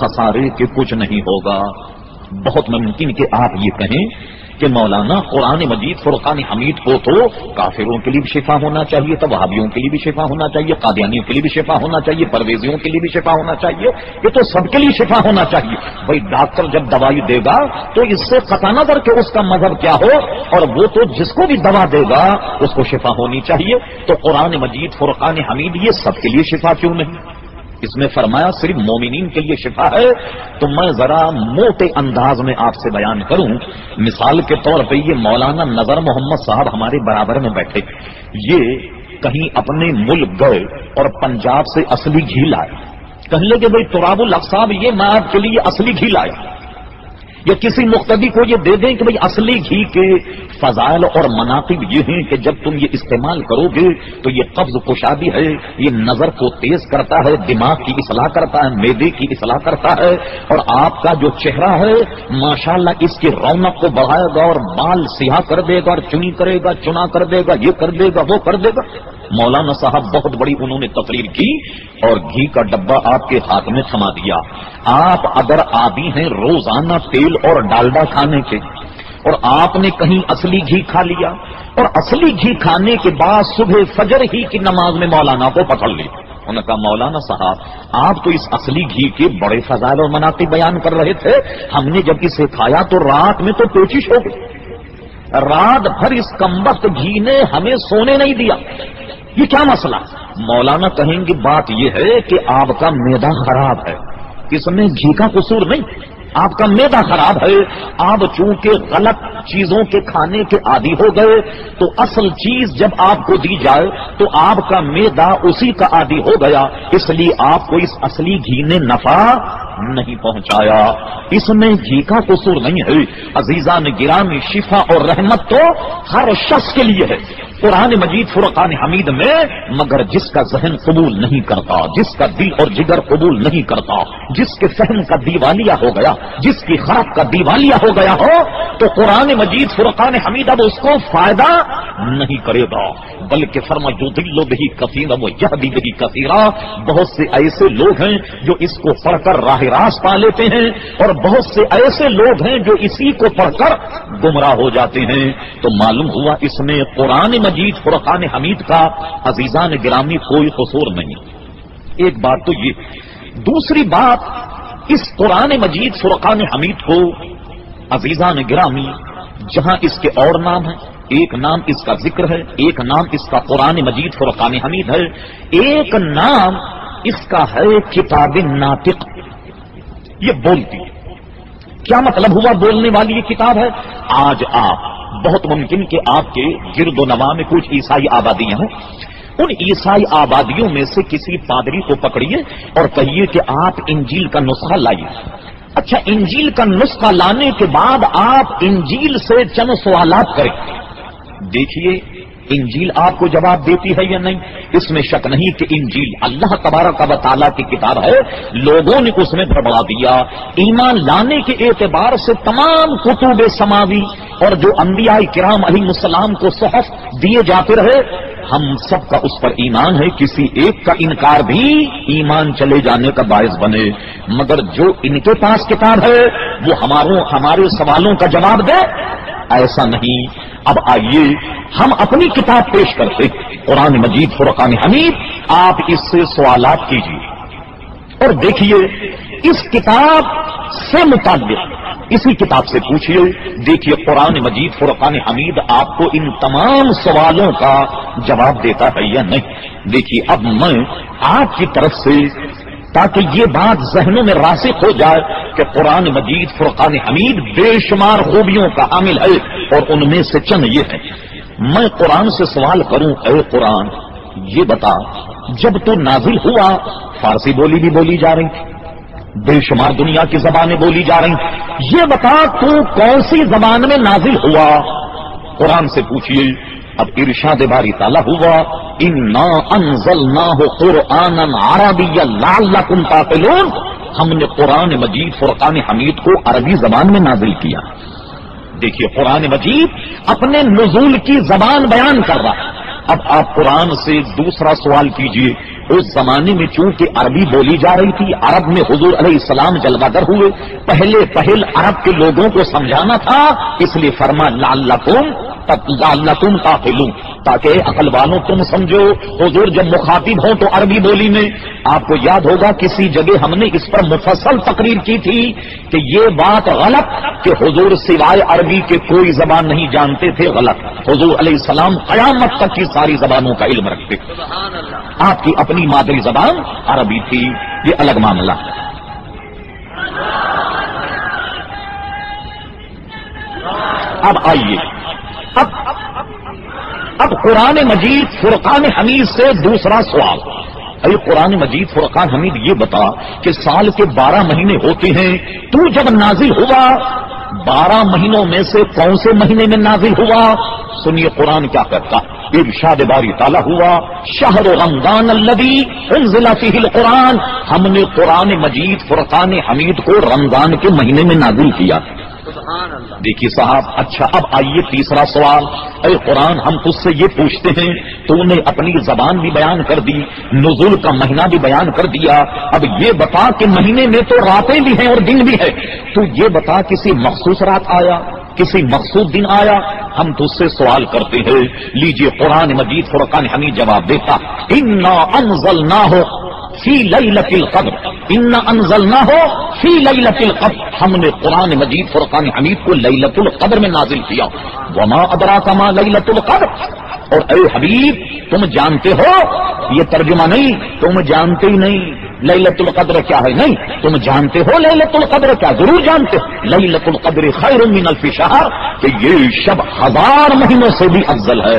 خسارے کے کچھ نہیں ہوگا۔ بہت ممکن کہ آپ یہ کہیں کہ مولانا قرآن مجید فرقان حمید کو تو کافروں کے لیے بھی شفا ہونا چاہیے، تو وہابیوں کے لیے بھی شفا ہونا چاہیے، قادیانیوں کے لیے بھی شفا ہونا چاہیے، پرویزیوں کے لیے بھی شفا ہونا چاہیے، یہ تو سب کے لیے شفا ہونا چاہیے۔ بھائی ڈاکٹر جب دوائی دے گا تو اس سے قطع نظر کہ اس کا مذہب کیا ہو، اور وہ تو جس کو بھی دوا دے گا اس کو شفا ہونی چاہیے، تو قرآن مجید فرقان حمید یہ سب کے لیے شفا کیوں نہیں؟ اس میں فرمایا صرف مومنین کے لیے شفا ہے۔ تو میں ذرا موٹے انداز میں آپ سے بیان کروں، مثال کے طور پہ یہ مولانا نظر محمد صاحب ہمارے برابر میں بیٹھے، یہ کہیں اپنے ملک گئے اور پنجاب سے اصلی گھی لائے، کہنے لگے بھائی تراب الحق صاحب یہ میں آپ کے لیے اصلی گھی لایا، یا کسی مقتدی کو یہ دے دیں کہ بھائی اصلی گھی کے فضائل اور مناقب یہ ہیں کہ جب تم یہ استعمال کرو گے تو یہ قبض کشادی ہے، یہ نظر کو تیز کرتا ہے، دماغ کی اصلاح کرتا ہے، معدے کی اصلاح کرتا ہے، اور آپ کا جو چہرہ ہے ماشاءاللہ اس کی رونق کو بڑھائے گا، اور بال سیاہ کر دے گا، اور چنی کرے گا، چنا کر دے گا، یہ کر دے گا، وہ کر دے گا۔ مولانا صاحب بہت بڑی انہوں نے تقریر کی اور گھی کا ڈبہ آپ کے ہاتھ میں تھما دیا۔ آپ اگر عادی ہیں روزانہ تیل اور ڈالڈا کھانے کے، اور آپ نے کہیں اصلی گھی کھا لیا، اور اصلی گھی کھانے کے بعد صبح فجر ہی کی نماز میں مولانا کو پکڑ لی، انہوں نے کہا مولانا صاحب آپ تو اس اصلی گھی کے بڑے فضائل اور مناقب بیان کر رہے تھے، ہم نے جب اسے کھایا تو رات میں تو پیچش ہو گئی، رات بھر اس کمبخت گھی نے ہمیں سونے نہیں دیا، یہ کیا مسئلہ؟ مولانا کہیں گے بات یہ ہے کہ آپ کا معدہ خراب ہے، اس میں گھی کا قصور نہیں، آپ کا معدہ خراب ہے، آپ چونکہ غلط چیزوں کے کھانے کے عادی ہو گئے، تو اصل چیز جب آپ کو دی جائے تو آپ کا معدہ اسی کا عادی ہو گیا، اس لیے آپ کو اس اصلی گھی نے نفع نہیں پہنچایا، اس میں گھی کا قصور نہیں ہے۔ عزیزان گرامی، شفا اور رحمت تو ہر شخص کے لیے ہے قرآن مجید فرقان حمید میں، مگر جس کا ذہن قبول نہیں کرتا، جس کا دل اور جگر قبول نہیں کرتا، جس کے فہم کا دیوالیہ ہو گیا، جس کی خراب کا دیوالیہ ہو گیا ہو، تو قرآن مجید فرقان حمید اب اس کو فائدہ نہیں کرے گا، بلکہ فرما جو دل بہی کثیرا وہ یہدی بہی کثیرا، بہت سے ایسے لوگ ہیں جو اس کو پڑھ کر راہ راست پا لیتے ہیں، اور بہت سے ایسے لوگ ہیں جو اسی کو پڑھ کر گمراہ ہو جاتے ہیں۔ تو معلوم ہوا اس میں قرآن مجید فرقان حمید کا عزیزان گرامی کوئی قصور نہیں۔ ایک بات تو یہ، دوسری بات اس قرآن مجید فرقان حمید کو عزیزان گرامی جہاں اس کے اور نام ہیں، ایک نام اس کا ذکر ہے، ایک نام اس کا قرآن مجید فرقان حمید ہے، ایک نام اس کا ہے کتاب ناطق، یہ بولتی ہے۔ کیا مطلب ہوا بولنے والی یہ کتاب ہے؟ آج آپ بہت ممکن کہ آپ کے گرد و نواح میں کچھ عیسائی آبادیاں ہیں، ان عیسائی آبادیوں میں سے کسی پادری کو پکڑیے اور کہیے کہ آپ انجیل کا نسخہ لائیے۔ اچھا، انجیل کا نسخہ لانے کے بعد آپ انجیل سے چند سوالات کریں، دیکھیے انجیل آپ کو جواب دیتی ہے یا نہیں۔ اس میں شک نہیں کہ انجیل اللہ تبارک و تعالیٰ کی کتاب ہے، لوگوں نے اس میں بڑھا دیا۔ ایمان لانے کے اعتبار سے تمام کتب سماوی اور جو انبیاء کرام علیہ السلام کو صحف دیے جاتے رہے، ہم سب کا اس پر ایمان ہے، کسی ایک کا انکار بھی ایمان چلے جانے کا باعث بنے، مگر جو ان کے پاس کتاب ہے وہ ہمارے سوالوں کا جواب دے، ایسا نہیں۔ اب آئیے ہم اپنی کتاب پیش کرتے، قرآن مجید فرقان حمید، آپ اس سے سوالات کیجیے اور دیکھیے اس کتاب سے متعلق اسی کتاب سے پوچھیے، دیکھیے قرآن مجید فرقان حمید آپ کو ان تمام سوالوں کا جواب دیتا ہے یا نہیں۔ دیکھیے اب میں آپ کی طرف سے، تاکہ یہ بات ذہنوں میں راسخ ہو جائے کہ قرآن مجید فرقان حمید بے شمار خوبیوں کا حامل ہے، اور ان میں سے چند یہ ہے۔ میں قرآن سے سوال کروں، اے قرآن یہ بتا جب تو نازل ہوا فارسی بولی بھی بولی جا رہی تھی، بے شمار دنیا کی زبانیں بولی جا رہی، یہ بتا تو کون سی زبان میں نازل ہوا؟ قرآن سے پوچھیے۔ اب ارشاد باری تعالیٰ ہوا، انا انزلناہ قرآنا عربیا لعلکم تعقلون، ہم نے قرآن مجید فرقان حمید کو عربی زبان میں نازل کیا۔ دیکھیے قرآن مجید اپنے نزول کی زبان بیان کر رہا ہے، اب آپ قرآن سے دوسرا سوال کیجئے. اس زمانے میں چونکہ عربی بولی جا رہی تھی، عرب میں حضور علیہ السلام جلوہ گر ہوئے، پہل عرب کے لوگوں کو سمجھانا تھا، اس لیے فرما لعلکم تعقلون، تاکہ عقل والوں تم سمجھو. حضور جب مخاطب ہوں تو عربی بولی میں. آپ کو یاد ہوگا کسی جگہ ہم نے اس پر مفصل تقریر کی تھی کہ یہ بات غلط کہ حضور سوائے عربی کے کوئی زبان نہیں جانتے تھے، غلط. حضور علیہ السلام قیامت تک کی ساری زبانوں کا علم رکھتے تھے. آپ کی اپنی مادری زبان عربی تھی، یہ الگ معاملہ. اب آئیے، اب قرآن مجید فرقان حمید سے دوسرا سوال. اے قرآن مجید فرقان حمید یہ بتا کہ سال کے 12 مہینے ہوتے ہیں، تو جب نازل ہوا 12 مہینوں میں سے کون سے مہینے میں نازل ہوا؟ سنیے قرآن کیا کرتا. ارشاد باری تعالیٰ ہوا شہر رمضان الذی انزل فیہ القرآن، ہم نے قرآن مجید فرقان حمید کو رمضان کے مہینے میں نازل کیا. دیکھیے صاحب، اچھا اب آئیے تیسرا سوال. اے قرآن ہم تجھ سے یہ پوچھتے ہیں، تو نے اپنی زبان بھی بیان کر دی، نزول کا مہینہ بھی بیان کر دیا، اب یہ بتا کہ مہینے میں تو راتیں بھی ہیں اور دن بھی ہے، تو یہ بتا کسی مخصوص رات آیا، کسی مخصوص دن آیا؟ ہم تجھ سے سوال کرتے ہیں. لیجئے قرآن مجید فرقان حمید جواب دیتا، انا انزلناہ فی لیلۃ القدر، انا انزلناہ فی لیلۃ القدر، ہم نے قرآن مجید فرقان حمید کو لیلۃ القدر میں نازل کیا. وما ادراک ما لیلۃ القدر، اور اے حبیب تم جانتے ہو، یہ ترجمہ نہیں، تم جانتے ہی نہیں لیلۃ القدر کیا ہے، نہیں تم جانتے ہو لیلۃ القدر کیا، ضرور جانتے. لیلۃ القدر خیر من الف شہر، کہ یہ شب 1000 مہینوں سے بھی افضل ہے.